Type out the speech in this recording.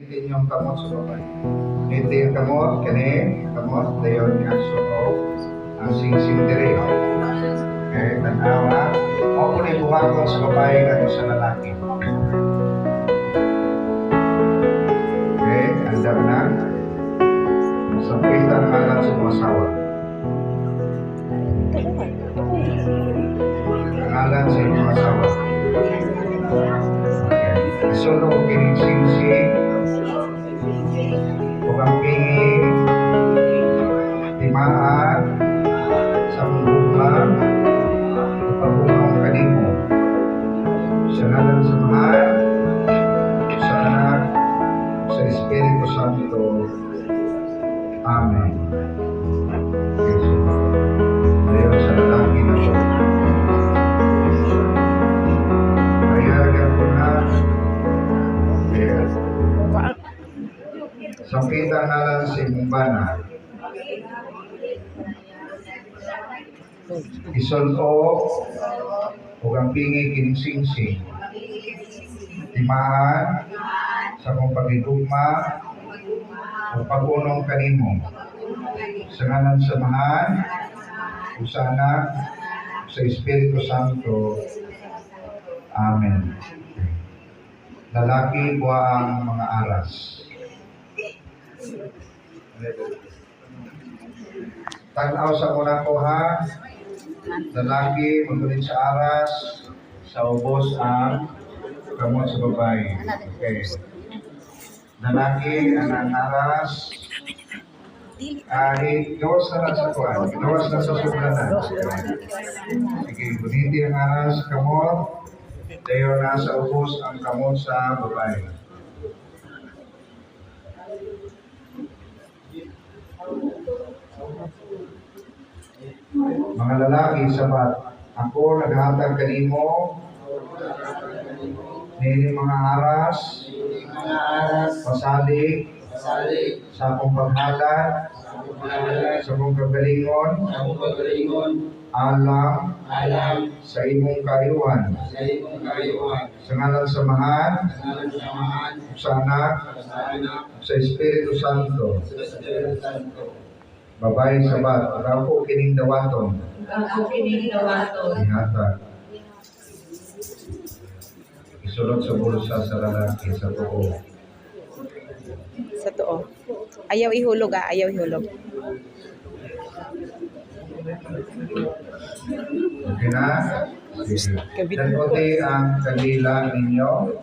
Hindi yung kamot sa babae. Hindi yung kamot, kani, kamot, dayon nga suko, ang sing-sing diri. Okay, tanawa. O kung ibuhatong sa babae at sa lalaki. Okay, andam na. Sampitan ngalan sa mga asawa. Ngalan sa mga asawa. Okay. Isulo kining sing-sing. Huwag pingin, timaan, sa bunga, pagpabungang kanimo. Sa ngalan sa mahal, sa anak, sa Espiritu Santo. Amen. Jesus. Ayaw sa lalaki na po. Ayagan ko na. Yes. Sampita ngalan si Mumbana. Isulo ug ang pingi kinsing-sing. Timaan sa kong pagigugma o pagunong kanimo. Sa ngalan sa mahal, o sa anak, sa Espiritu Santo. Amen. Lalaki ko ang mga aras. Tanaw sa una ko ha, lalaki magulit sa aras, sa ubos ang kamot sa babae. Okay. Lalaki ang aras, gawas na lang sa kuwan, gawas na sa subranan. Sige, guniti ang aras, kamot, dayo na sa ubos ang kamot sa babae. Mga lalaki, sabat, ako naghatag kanimo nini mga aras, pasalig, sa akong paghalad, sa akong kagalingon, alam, sa imong kayuhan, sa ngalan sa mahal, sa anak, sa Espiritu Santo. Babae sabat, ako kining dawaton. Ihatag. Isulod sa bulsa sa lalaki sa too. Sa too. Ayaw ihulog ayaw ihulog. Okay na? Sige. Dan ang kanila ninyo.